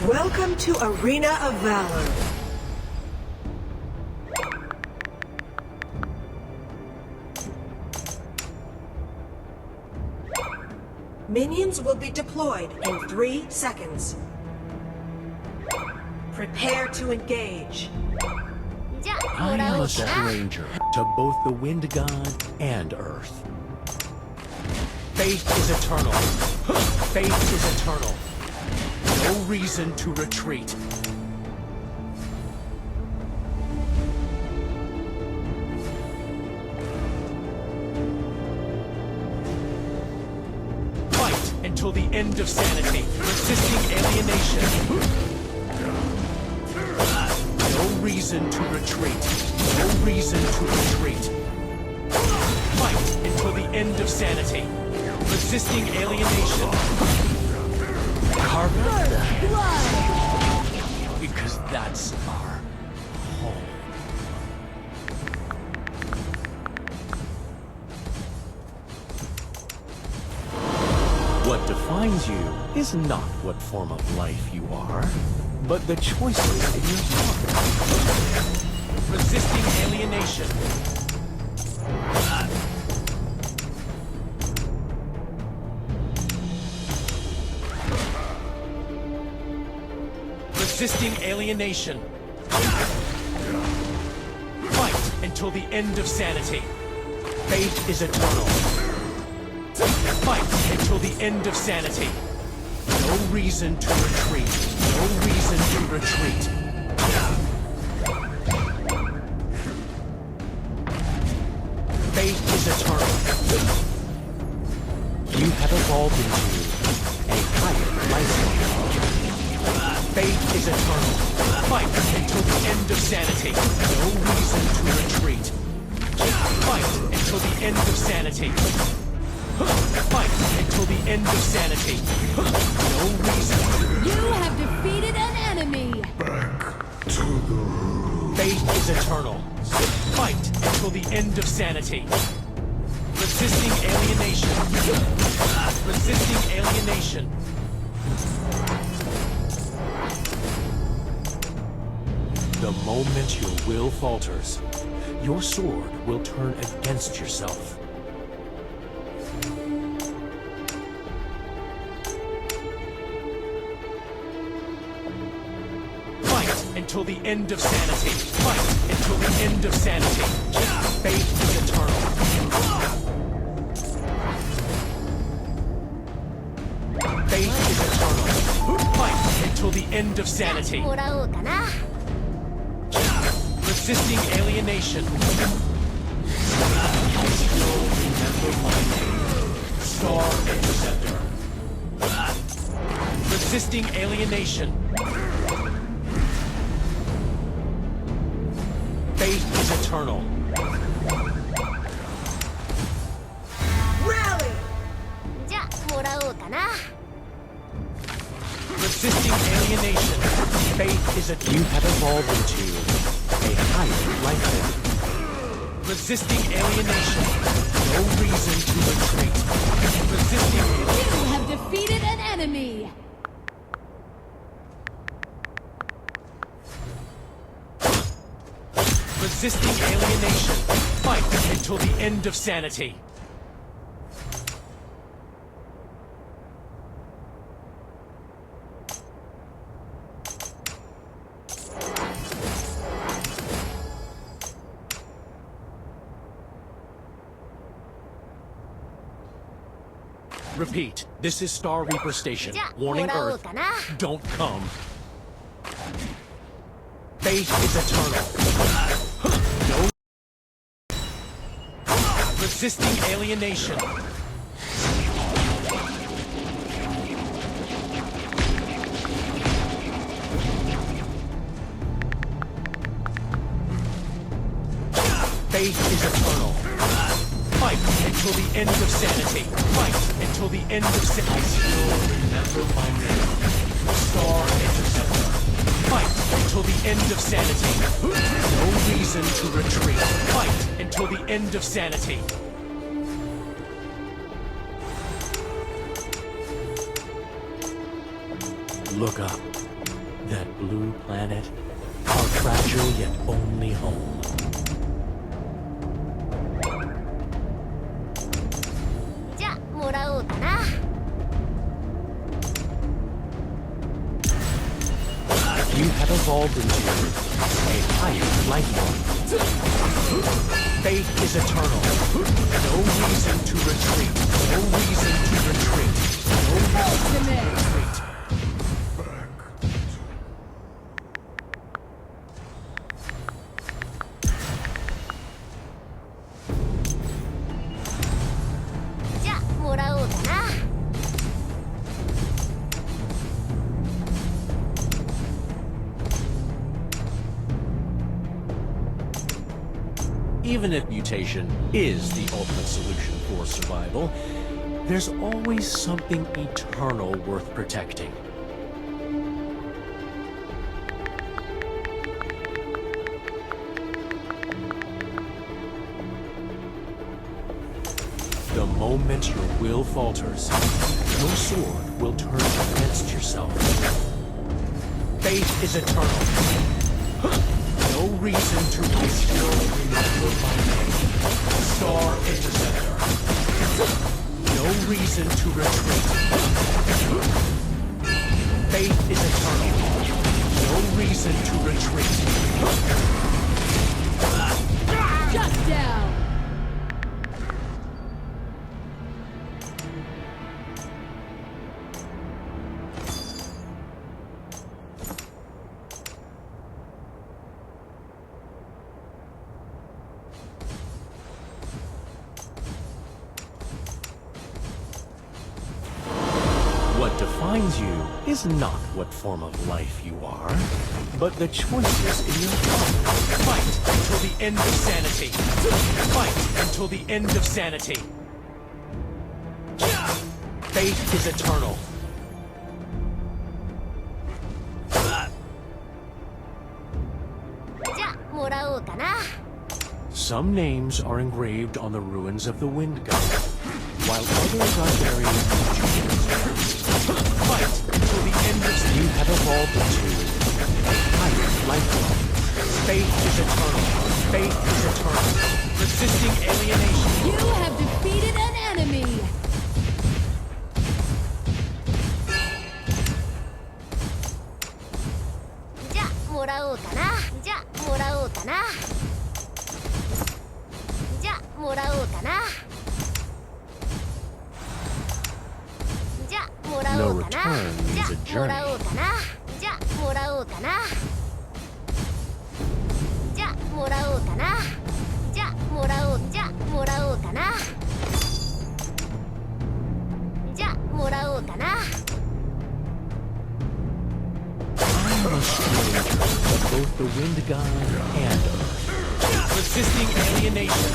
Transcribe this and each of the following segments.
Welcome to Arena of Valor. Minions will be deployed in 3 seconds. Prepare to engage. I am a stranger to both the Wind God and Earth. Faith is eternal. Faith is eternal. No reason to retreat. Fight until the end of sanity, resisting alienation. No reason to retreat. No reason to retreat. Fight until the end of sanity, resisting alienation. Carve that. Because that's our home. What defines you is not what form of life you are, but the choices in your heart. Resisting alienation. Resisting alienation. Fight until the end of sanity. Faith is eternal. Fight until the end of sanity. No reason to retreat. No reason to retreat. Faith is eternal. You have evolved into a higher life form. Faith is eternal. Fight until the end of sanity. No reason to retreat. Fight until the end of sanity. Fight until the end of sanity. No reason. You have defeated an enemy. Back to the room. Faith is eternal. Fight until the end of sanity. Resisting alienation. Resisting alienation. The moment your will falters, your sword will turn against yourself. Fight until the end of sanity. Fight until the end of sanity. Faith is eternal. Faith is eternal. Fight until the end of sanity. Resisting alienation. I still remember my name. Star Interceptor. Resisting alienation. Faith is eternal. Rally! Resisting alienation. Faith is a... You have evolved into a higher life form. Resisting alienation. No reason to retreat. Resisting alienation. You have defeated an enemy. Resisting alienation. Fight until the end of sanity. Repeat, this is Star Reaper Station. Warning Earth, don't come. Faith is eternal. No. Resisting alienation. Faith is eternal. Fight until the end of sanity. Fight until the end of sanity. I still remember my name. Star Interceptor. Fight until the end of sanity. No reason to retreat. Fight until the end of sanity. Look up. that blue planet, our fragile yet only home. You have evolved into a higher life form. Faith is eternal. No reason to retreat. No reason to retreat. No reason to retreat. Even if mutation is the ultimate solution for survival, there's always something eternal worth protecting. The moment your will falters, your sword will turn against yourself. Faith is eternal. No reason to still remember my name. Star Interceptor. No reason to retreat. Faith is eternal. No reason to retreat. Shut down! What defines you is not what form of life you are, but the choices in your heart. Fight until the end of sanity. Fight until the end of sanity. Faith is eternal. Some names are engraved on the ruins of the wind god, while others are buried in fight until the end of you have evolved into a higher life form. Faith is eternal. Faith is eternal. Resisting alienation. You have defeated an enemy! No return means a journey. I'm a stranger of both the wind god and earth. Resisting alienation.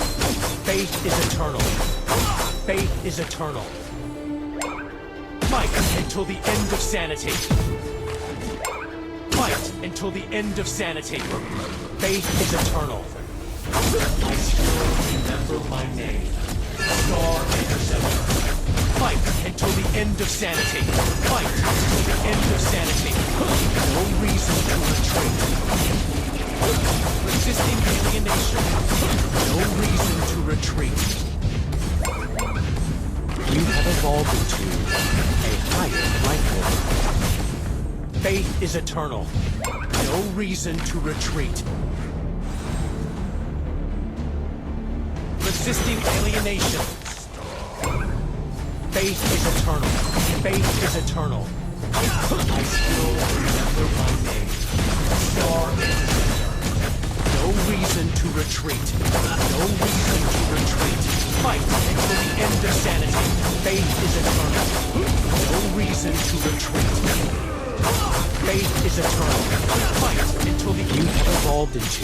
Faith is eternal. Faith is eternal. Fight until the end of sanity. Fight until the end of sanity. Faith is eternal. I still remember my name. Star Interceptor. Fight until the end of sanity. Fight until the end of sanity. No reason to retreat. Resisting alienation. No reason to retreat. You have evolved into a higher life form. Faith is eternal. No reason to retreat. Resisting alienation. Faith is eternal. Faith is eternal. I still remember my name. Star Interceptor. No reason to retreat. No reason to retreat. Fight until the end of sanity. Faith is eternal. No reason to retreat. Faith is eternal. Fight until the you have evolved into